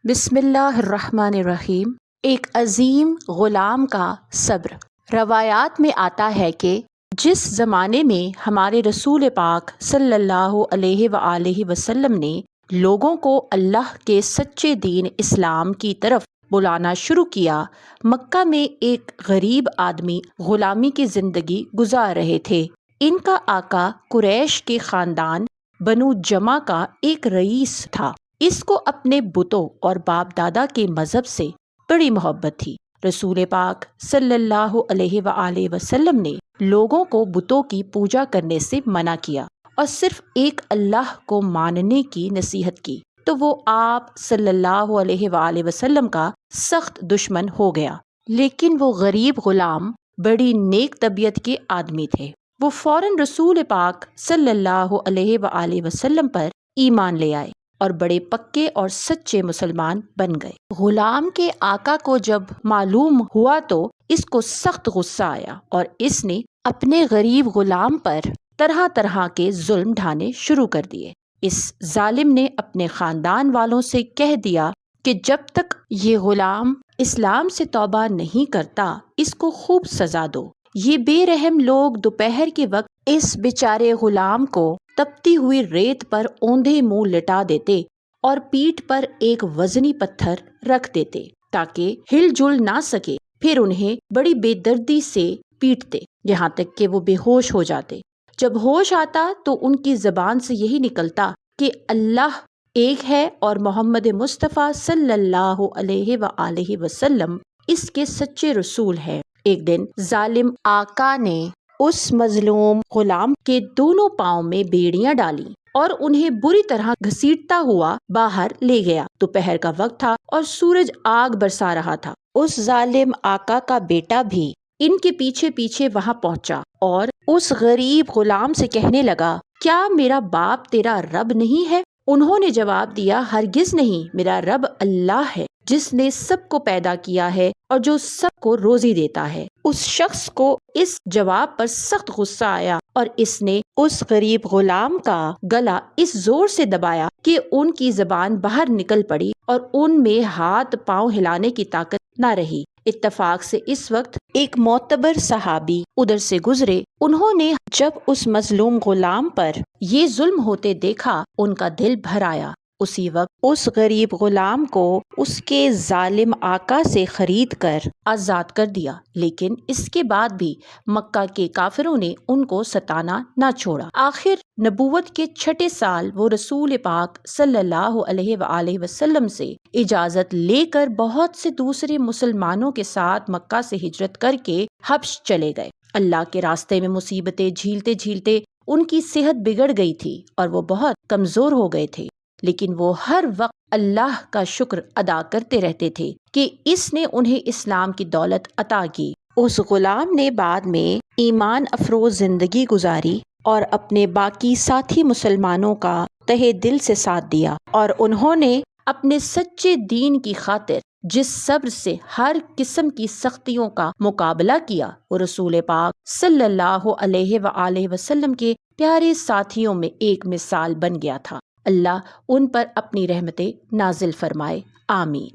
بسم اللہ الرحمن الرحیم۔ ایک عظیم غلام کا صبر۔ روایات میں آتا ہے کہ جس زمانے میں ہمارے رسول پاک صلی اللہ علیہ وآلہ وسلم نے لوگوں کو اللہ کے سچے دین اسلام کی طرف بلانا شروع کیا، مکہ میں ایک غریب آدمی غلامی کی زندگی گزار رہے تھے۔ ان کا آقا قریش کے خاندان بنو جمع کا ایک رئیس تھا۔ اس کو اپنے بتوں اور باپ دادا کے مذہب سے بڑی محبت تھی۔ رسول پاک صلی اللہ علیہ وآلہ وسلم نے لوگوں کو بتوں کی پوجا کرنے سے منع کیا اور صرف ایک اللہ کو ماننے کی نصیحت کی، تو وہ آپ صلی اللہ علیہ وآلہ وسلم کا سخت دشمن ہو گیا۔ لیکن وہ غریب غلام بڑی نیک طبیعت کے آدمی تھے۔ وہ فوراً رسول پاک صلی اللہ علیہ وآلہ وسلم پر ایمان لے آئے اور بڑے پکے اور سچے مسلمان بن گئے۔ غلام کے آقا کو جب معلوم ہوا تو اس کو سخت غصہ آیا اور اس نے اپنے غریب غلام پر طرح طرح کے ظلم ڈھانے شروع کر دیے۔ اس ظالم نے اپنے خاندان والوں سے کہہ دیا کہ جب تک یہ غلام اسلام سے توبہ نہیں کرتا اس کو خوب سزا دو۔ یہ بے رحم لوگ دوپہر کے وقت اس بیچارے غلام کو تپتی ہوئی ریت پر اوندھے منہ لٹا دیتے اور پیٹھ پر ایک وزنی پتھر رکھ دیتے تاکہ ہل جل نہ سکے۔ پھر انہیں بڑی بے دردی سے پیٹتے یہاں تک کہ وہ بے ہوش ہو جاتے۔ جب ہوش آتا تو ان کی زبان سے یہی نکلتا کہ اللہ ایک ہے اور محمد مصطفیٰ صلی اللہ علیہ وآلہ وسلم اس کے سچے رسول ہیں۔ ایک دن ظالم آقا نے اس مظلوم غلام کے دونوں پاؤں میں بیڑیاں ڈالیں اور انہیں بری طرح گھسیٹتا ہوا باہر لے گیا۔ دوپہر کا وقت تھا اور سورج آگ برسا رہا تھا۔ اس ظالم آقا کا بیٹا بھی ان کے پیچھے پیچھے وہاں پہنچا اور اس غریب غلام سے کہنے لگا، کیا میرا باپ تیرا رب نہیں ہے؟ انہوں نے جواب دیا، ہرگز نہیں، میرا رب اللہ ہے جس نے سب کو پیدا کیا ہے اور جو سب کو روزی دیتا ہے۔ اس شخص کو اس جواب پر سخت غصہ آیا اور اس نے اس غریب غلام کا گلا اس زور سے دبایا کہ ان کی زبان باہر نکل پڑی اور ان میں ہاتھ پاؤں ہلانے کی طاقت نہ رہی۔ اتفاق سے اس وقت ایک معتبر صحابی ادھر سے گزرے۔ انہوں نے جب اس مظلوم غلام پر یہ ظلم ہوتے دیکھا ان کا دل بھر آیا۔ اسی وقت اس غریب غلام کو اس کے ظالم آقا سے خرید کر آزاد کر دیا۔ لیکن اس کے بعد بھی مکہ کے کافروں نے ان کو ستانا نہ چھوڑا۔ آخر نبوت کے 6 سال وہ رسول پاک صلی اللہ علیہ وآلہ وسلم سے اجازت لے کر بہت سے دوسرے مسلمانوں کے ساتھ مکہ سے ہجرت کر کے حبش چلے گئے۔ اللہ کے راستے میں مصیبتیں جھیلتے جھیلتے ان کی صحت بگڑ گئی تھی اور وہ بہت کمزور ہو گئے تھے، لیکن وہ ہر وقت اللہ کا شکر ادا کرتے رہتے تھے کہ اس نے انہیں اسلام کی دولت عطا کی۔ اس غلام نے بعد میں ایمان افروز زندگی گزاری اور اپنے باقی ساتھی مسلمانوں کا تہہ دل سے ساتھ دیا، اور انہوں نے اپنے سچے دین کی خاطر جس صبر سے ہر قسم کی سختیوں کا مقابلہ کیا، وہ رسول پاک صلی اللہ علیہ وآلہ وسلم کے پیارے ساتھیوں میں ایک مثال بن گیا تھا۔ اللہ ان پر اپنی رحمتیں نازل فرمائے، آمین۔